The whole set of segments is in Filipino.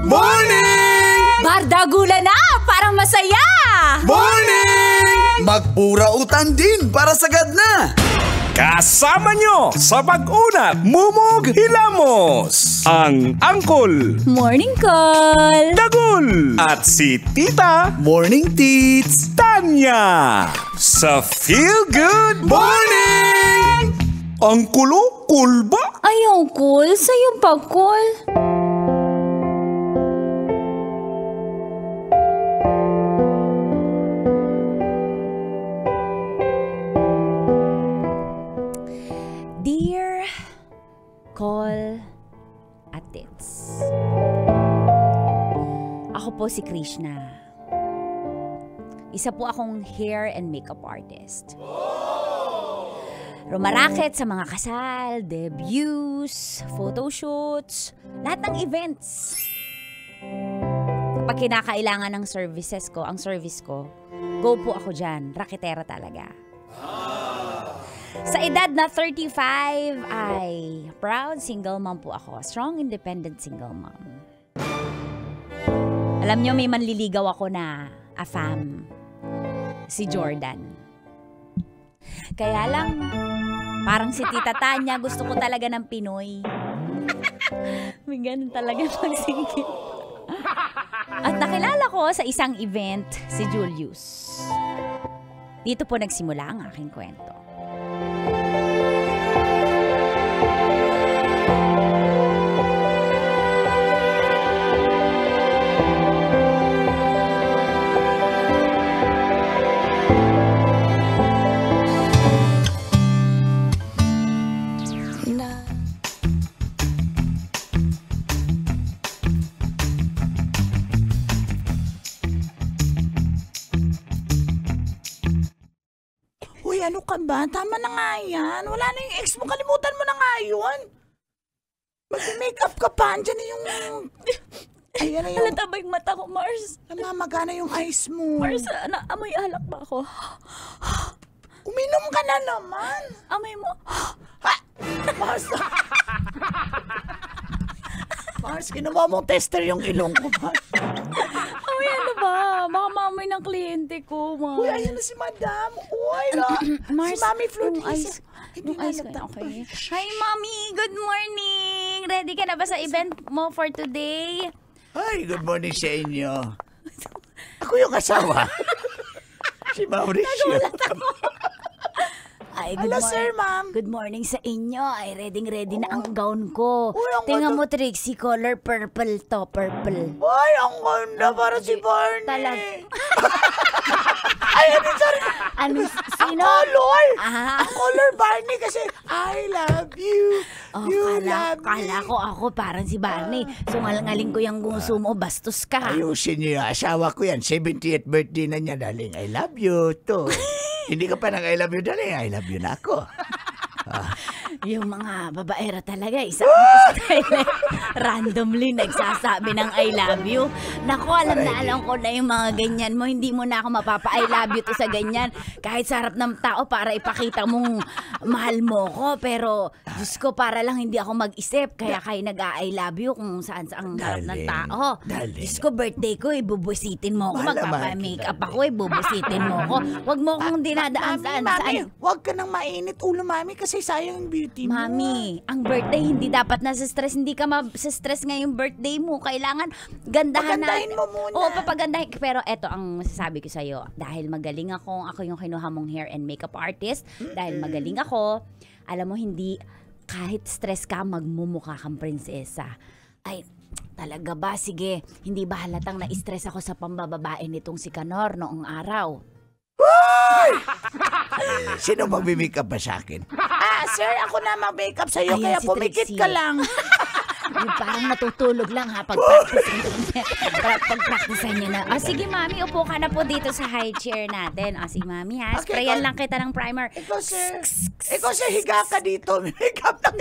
Morning! Bardagula na! Parang masaya! Morning! Magburautan din para sagad na! Kasama nyo sa pag-unat, Mumog Hilamos, ang Angkol, Morning Call! Dagul, at si Tita Morning, Tits! Tanya sa Feel Good Morning! Ang kulo, cool ba? Ayaw, Call. Sa'yo ba, Call? Dear Call at Tits, ako po si Krishna. Isa po akong hair and makeup artist. Rumaraket sa mga kasal, debuts, photoshoots, lahat ng events. Kapag kinakailangan ng services ko, ang service ko, go po ako dyan. Raketera talaga. Sa edad na 35 ay proud single mom po ako. Strong, independent single mom. Alam nyo, may manliligaw ako na afam. Si Jordan. Kaya lang, parang si Tita Tanya, gusto ko talaga ng Pinoy. May ganun talaga magsingkit. At nakilala ko sa isang event si Julius. Dito po nagsimula ang aking kwento. Ano ka ba? Tama na nga yan. Wala na yung ex mo. Kalimutan mo na nga yun. Mag-makeup ka pa. Andiyan na yung... Ayan na yung... Halata ba yung mata ko, Mars? Namamagana yung eyes mo. Mars, amoy alak ba ako? Uminom ka na naman. Amoy mo. Ha? Mars. Mars, ginawa mong tester yung ilong ko, Mars. Amoy ano ba? Baka maamoy ng kliyente ko, Mars. Uy, ayan na si Madam. Uy, Mars, si Mami Flor. yung eyes ko na okay. Hi, Mami. Good morning. Ready ka na ba sa event mo for today? Hi, good morning sa inyo. Ako yung asawa. Si Mauricio. Ay, Hello, sir, ma'am. Good morning sa inyo. Ay, ready na ang gown ko. Uy, ang Tingnan ganda. mo, Trixie, color purple to, purple. Ay, ang ganda para si Barney. Talag. Ay, ano, sorry. Ano, Ang sino? color. Ah. Ang color Barney kasi I love you. Oh, You love kala me. ko ako parang si Barney. Sungalingaling ko yung gusto mo, bastos ka. Ayusin niyo yung asawa ko yan. 70th birthday na niya, darling. I love you to. Hindi ka pa nang I love you, darling. I love you na ako. Yung mga babaera talaga, randomly nagsasabi ng I love you. Naku, alam ko na yung mga ganyan mo. Hindi mo na ako mapapa-I love you to sa ganyan. Kahit sa harap ng tao para ipakita mong mahal mo ko. Pero, Diyos ko, para lang hindi ako mag-isip. Kaya kayo nag-I love you kung saan sa ang harap ng tao. Diyos ko, birthday ko, ibubusitin mo ako. Magpapa-makeup ako, ibubusitin mo ako. Huwag mo akong dinadaan saan. Mami, huwag ka nang mainit ulo, mami, kasi sayang yung beauty mo. Mami, ang birthday hindi dapat nasa stress. Hindi ka sa-stress ngayong birthday mo. Kailangan gandahan Pagandahin mo muna. Oo, papagandahin. Pero eto ang masasabi ko sa'yo. Dahil magaling ako yung kinuha mong hair and makeup artist. Dahil magaling ako, alam mo, hindi, kahit stress ka, magmumukha kang prinsesa. Ay, talaga ba? Sige, hindi ba halatang na-stress ako sa pambababae nitong si Canor noong araw? Sino mag-makeup ba sa akin? Sir, ako na mag-makeup sa'yo, Ayan, kaya si pumikit Trixie. ka lang. Yung parang natutulog lang ha, pag-practicean niyo na. Sige, Mami, upo ka na po dito sa high chair natin. Sige, Mami, ha? Okay, Sprayan lang kita ng primer. Ikaw, sir. Ikaw, sir, higa ka dito. Makeup lang.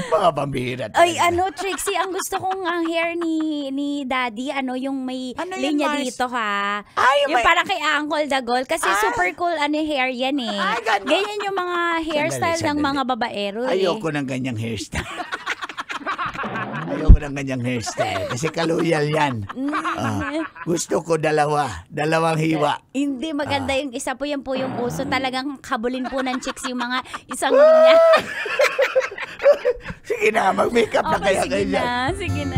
Mga pambihira. Ay, Trixie, ang gusto kong ang hair ni Daddy, yung may Ano yun, linya Mars? dito, ha? Ay, Yung may- parang kay Uncle Dagol. Kasi super cool hair yan, eh. Ay, ganun. Ganyan yung mga hairstyle ng Sandali. mga babaero, eh. Ayoko ng ganyang hairstyle. Ayoko ng ng kanyang hairstyle. Kasi kaloyal yan. Gusto ko dalawang hiwa. Hindi maganda yung isa po, yan po yung uso. Talagang habulin po ng chicks yung mga isang linya. Sige na, mag-makeup na Okay, kaya sige kayo dyan. na, sige na.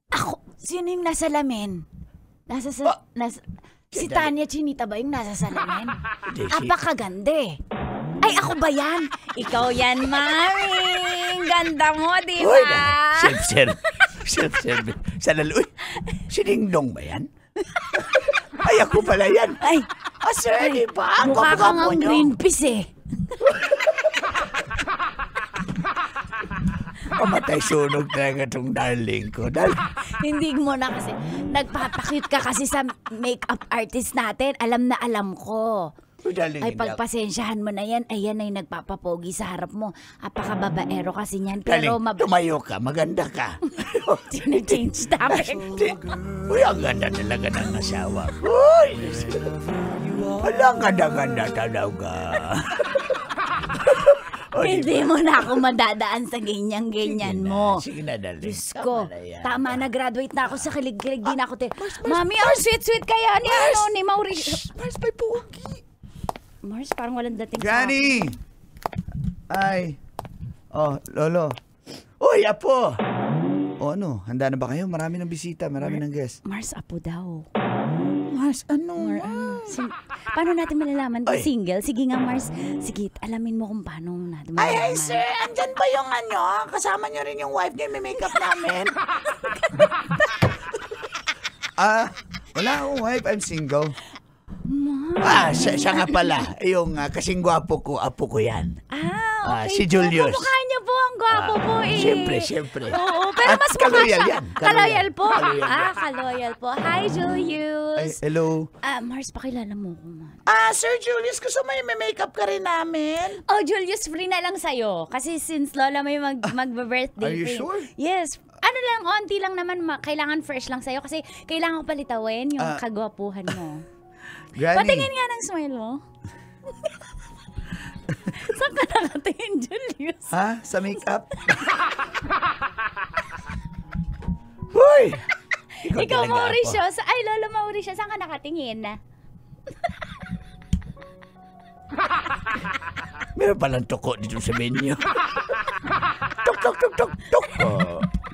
Ako, sino yung nasa lamin? Si Tanya Chinita ba yung nasa salamin? Hindi, Apakaganda. Ay, ako ba yan? Ikaw yan, mami. Ganda mo, di Uy, ba? self-service. Sa lalo, si Ding Dong ba yan? Ay, ako pala yan. Ay, Sir, di ba? Ang mukha kang gwapo ang niyo. Greenpeace eh. Pamatay sunog talaga itong darling ko. Hindi mo na kasi. Nagpapakute ka kasi sa makeup artist natin. Alam na alam ko. Darling, Ay, pagpasensyahan mo na yan. Ayan ay nagpapapogi sa harap mo. Apakababaero kasi niyan. Pero Darling, tumayo ka. Maganda ka. change topic. Uy, ang ganda talaga ng asawa ko. Uy, ang ganda-ganda talaga. Hindi mo na ako madadaan sa ganyan-ganyan mo. Sige na, darling. Diyos ko, Tama na yan. tama na, graduate na ako sa kilig-kilig. Di na ako Mami, ang sweet-sweet kaya ni Mauricio. Mars, may pogi. Mars, parang walang dating Granny! Ay. Oh, Lolo. Uy, Apo! O ano, handa na ba kayo? Marami ng bisita, marami ng guest. Mars, apo daw. Mars, ano? Paano natin malalaman kung Ay. single? Sige nga, Mars. Sige, alamin mo kung paano natin malalaman. Ay, sir, andyan ba yung ano? Kasama niyo rin yung wife niyo, may makeup namin. Wala akong wife, I'm single. Siya nga pala. Yung kasing gwapo ko, apo ko yan. Okay si po. Julius. Kamukha niya po, ang gwapo po eh. Siyempre. Oo, pero At mas mukha kaloyal siya. yan. Kaloyal po. Kaloyal yan. Kaloyal po. Hi, Ay, Julius. hello. Mars, pakilala mo ko man. Sir Julius, gusto mo yung may makeup ka rin namin? Oh, Julius, free na lang sa'yo. Kasi since Lola may magbe-birthday. Are you free. sure? Yes. Ano lang, onti lang naman. Kailangan fresh lang sa'yo. Kasi kailangan ko palitawin yung kagwapuhan mo. Granny. Patingin nga ng smile mo. Saan ka nakatingin, Julius? Ha? Sa makeup? Hoy! Ikaw, talaga Mauricio. Ay, Lolo Mauricio, saan ka nakatingin? Meron palang toko dito sa menu. Tok.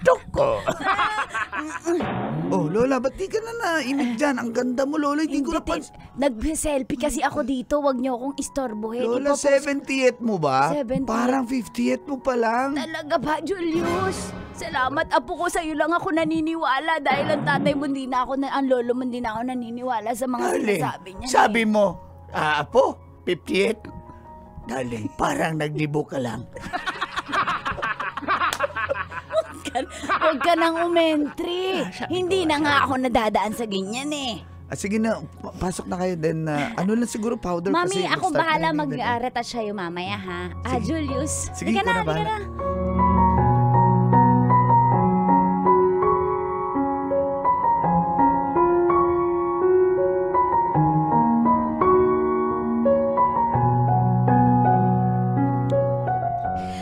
Toko. Oh, Lola, ba't di ka na naimig dyan? Ang ganda mo, Lola. Hindi ko napansin. Nag-selfie kasi ako dito. Huwag niyo akong istorbohin. Lola, 70th mo ba? 70th. Parang 50th mo pa lang. Talaga ba, Julius? Salamat, apo ko. Sa'yo lang ako naniniwala. Dahil ang tatay mo, ang lolo mo, hindi na ako naniniwala sa mga Darling, sinasabi niya. sabi mo, Apo, 50th? Darling, parang naglibo ka lang. Huwag ka nang umentri. Hindi na nga ako nadadaan sa ganyan eh. Sige na, pasok na kayo. Then, ano lang siguro, powder kasi. Mami, ako mag-start bahala na yung event. mag-retouch sa'yo mamaya ha. Julius. Sige, Halika ikaw na bahala.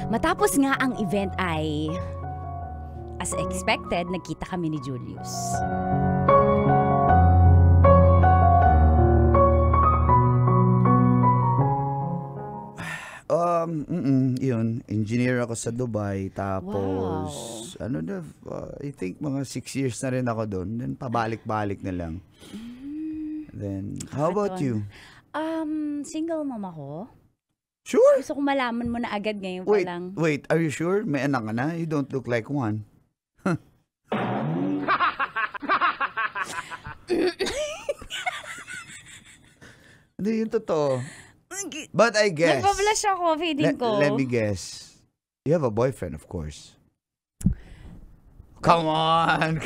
Matapos nga ang event ay, as expected, nagkita kami ni Julius. Yun, engineer ako sa Dubai, tapos, I think mga 6 years na rin ako doon, then pabalik-balik na lang. Then, how about you? Single mom ako. Sure? Gusto kong malaman mo na agad ngayon pa lang. Wait, are you sure? May anak ka na? You don't look like one. Hindi, yun totoo. But I guess, Nagpa-blush ako, feeling ko. let me guess. You have a boyfriend, of course. Come on.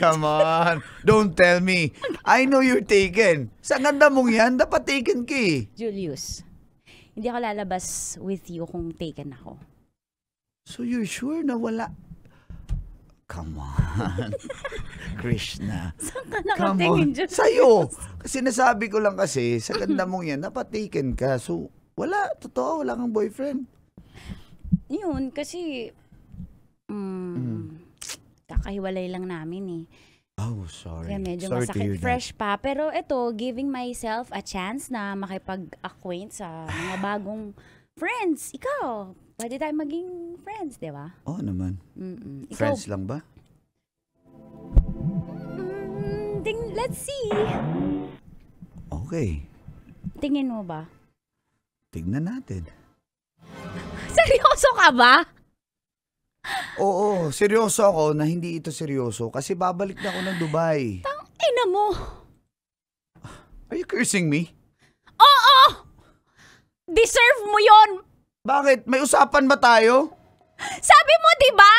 Don't tell me. I know you're taken. Sa ganda mong yan, dapat taken ka eh. Julius, hindi ako lalabas with you kung taken ako. So you're sure na wala? Come on. Krishna. Saan ka Come nakatingin on. dyan? Sa'yo. Kasi nasabi ko lang kasi, sa ganda mong yan, napatiken ka. So, wala. Totoo, wala kang boyfriend. Yun, kasi... kakahiwalay lang namin eh. Oh, sorry. Kaya medyo Sorry to hear masakit. that. Fresh pa. Pero ito, giving myself a chance na makipag-acquaint sa mga bagong friends. Ikaw, pwede tayo maging friends, di ba? Oo naman. Ikaw, Friends lang ba? let's see. Okay. Tingin mo ba? Tignan natin. Seryoso ka ba? Oo, seryoso ako na hindi ito seryoso kasi babalik na ako ng Dubai. Ina mo. Are you cursing me? Oo! Deserve mo yon. Bakit? May usapan ba tayo? Sabi mo, di ba?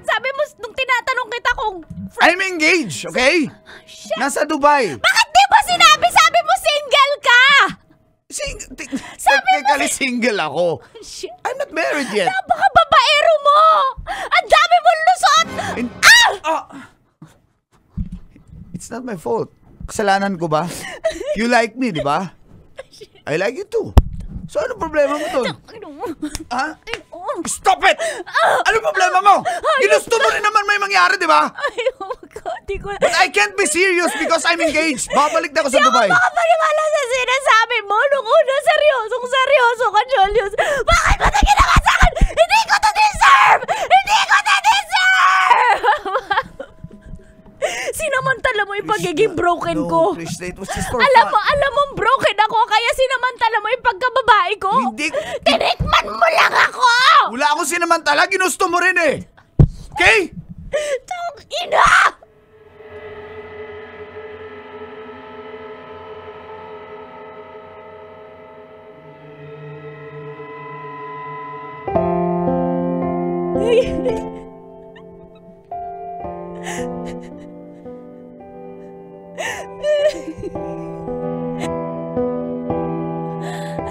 Sabi mo, nung tinatanong kita kung... I'm engaged, okay? Shit. Nasa Dubai. Bakit di ba sinabi? Sabi mo, single ka! Technically single ako. Shit. I'm not married yet. Napaka-babaero mo! Ang dami mong lusot! It's not my fault. Kasalanan ko ba? You like me, di ba? I like you too. So, ano problema mo doon? Ha? Stop it! Ano problema mo? Ginusto mo rin naman may mangyari, di ba? But I can't be serious because I'm engaged. Babalik na ako sa Dubai. Di ako makapaniwala sa sinasabi mo nung una seryoso ka, Julius. Bakit mo ito ginawa sa akin? Hindi ko to deserve! Hindi ko to deserve! Sinamantala mo yung pagiging broken ko. No, Krishna, it was just for Alam fun. mo, broken ako, kaya sinamantala mo yung pagkababae ko. Hindi. Tinikman mo lang ako! Wala akong sinamantala. Ginusto mo rin eh. Okay? Tang ina!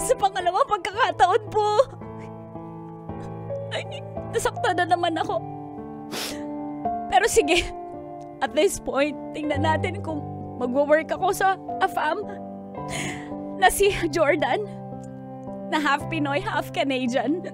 Sa pangalawang pagkakataon po, ay, nasaktan na naman ako. Pero sige, at this point, tingnan natin kung magwo-work ako sa AFAM na si Jordan, na half Pinoy, half Canadian.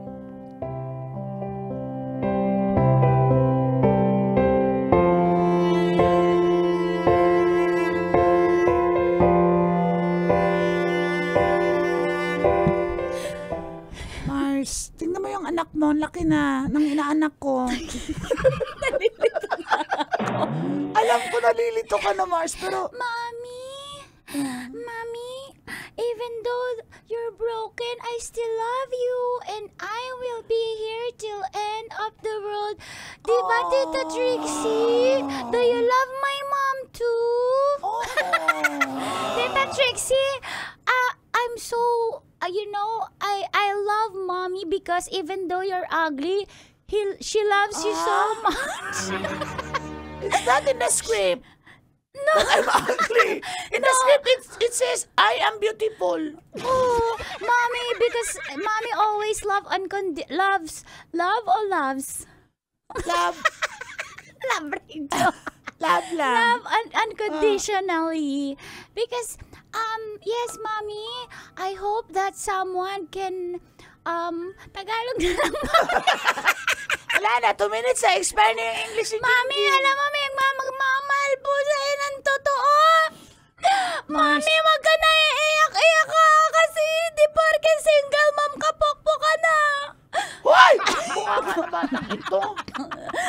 Mars, tingnan mo yung anak mo, ang laki na ng inaanak ko. Nalilito na ako. Alam ko nalilito ka na, Mars, pero... Mommy, even though you're broken, I still love you and I will be here till end of the world. Diba, Tita Trixie? Do you love my mom too? Tita Trixie, I'm so, I love Mommy because even though you're ugly, she loves you so much. It's not in the script. No. I'm ugly. In the script, it says, I am beautiful. Oh, Mommy, because Mommy always love loves. Love. Love. Love, Rachel. Love lang. Love unconditionally. Because, yes, Mommy, I hope that someone can, Tagalog na lang. Wala na, 2 minutes na expire na yung English. Mami, alam mo, may magmamahal po sa'yo ng totoo. Mami, wag ka na iiyak-iyak ka kasi di porke single mom ka, pokpo ka na. Hoy! Mukha ka na batang ito.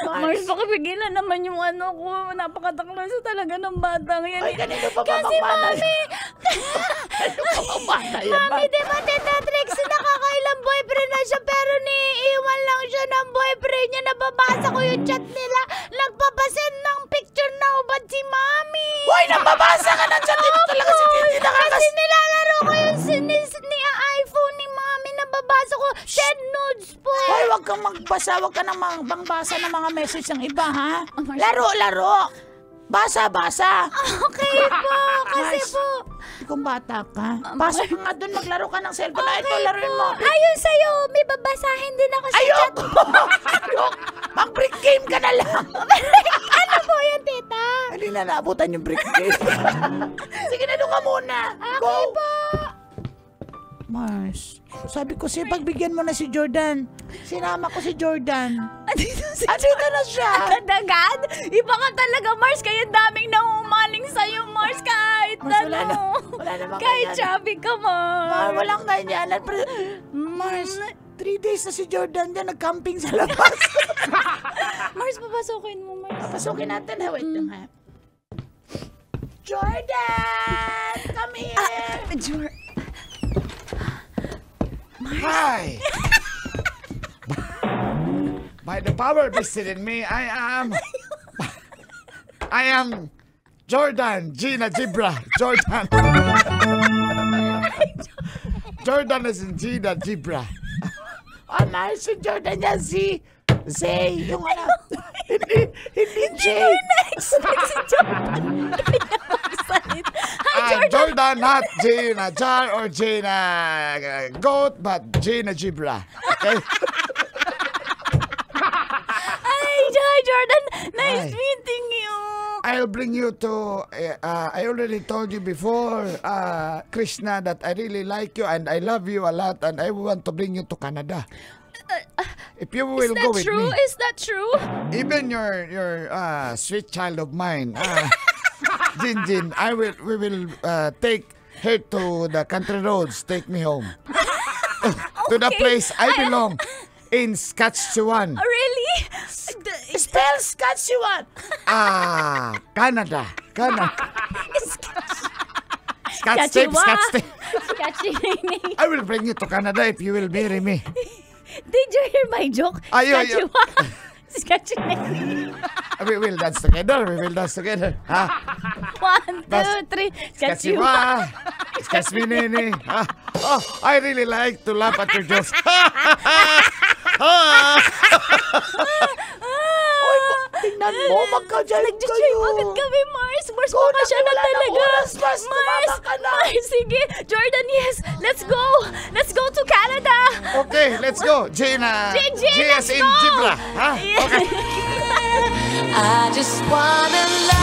Mars, pakipigilan naman yung ano ko. Napakataklaso talaga ng batang yan. Ay, kanino pa Kasi mamamana Mami, Ano pa mamana yan? Mami, di ba Tita Trixie nakakailang boyfriend na siya pero niiwan lang siya ng boyfriend niya. Nababasa ko yung chat nila. Nagpapasend ng picture na ubad si Mami. Hoy, nababasa ka ng chat nito talaga si Titi. Kasi nilalaro ko yung iPhone ni Mami. Nababasa ko. Send nudes po. Hoy, wag kang magbasa. Wag ka nang bangbasa ng mga message ng iba, ha? Laro. Basa. Okay po. Kasi Mars. po, Kung bata ka. Pasok ka nga doon, maglaro ka ng cellphone. Okay, ito, laruin mo. Ayun sa'yo, may babasahin din ako sa chat. Ayoko! Ayoko! Mag-break game ka na lang. Ano po yun, tita? Halina, naabutan yung break game. Sige na, doon ka muna. Okay Go! po. Mars, sabi ko siya, pagbigyan mo na si Jordan. Sinama ko si Jordan. Andito si Andito na siya. Agad-agad? Iba ka talaga, Mars. Kaya daming nauumaling sa'yo, Mars. Kahit Mars, wala ano. wala namang Kahit ganyan. chubby ka, Mars. Mars, walang ganyan. Mars, 3 days na si Jordan dyan, nag-camping sa labas. Mars, papasukin mo, Mars. Pasukin natin, ha? Wait lang, ha? Jordan! Come here! Hi! By the power vested in me, I am Jordan, Gina Gibra, Jordan. Jordan is in Gina Gibra. Oh, Mars, si Jordan yan, si Zay, yung ano. Hindi Jay. Na-expect si Jordan. Hi, Jordan. Jordan, not Gina Jar or Gina Goat, but Gina Gibra. Okay? Hi, Jordan. Nice Hi. meeting you. I'll bring you to, I already told you before, Krishna, that I really like you and I love you a lot and I want to bring you to Canada. If you will go with me. Is that true? Even your sweet child of mine, Jin, we will take her to the country roads, take me home. To the Okay. place I belong, in Saskatchewan. Really? Spell Saskatchewan. Canada. Saskatchewan. Scottsdale. Saskatchewan. I will bring you to Canada if you will marry me. Did you hear my joke? Ayo. Saskatchewan. Saskatchewan. We will dance together. Ha? 1, 2, 3. Saskatchewan. Skasminini. Oh, I really like to laugh at your jokes. Tingnan mo, magka-jive Nag-jive kayo. agad kami, Mars. Mars, Go baka na, siya na wala na talaga. oras, Mars. Tumama ka na. Mars, sige. Jordan, yes. Let's go. Let's go to Canada. Okay, let's go. Gina. Gina, Gina's let's in go. Gibra. Ha? Okay. I just wanna love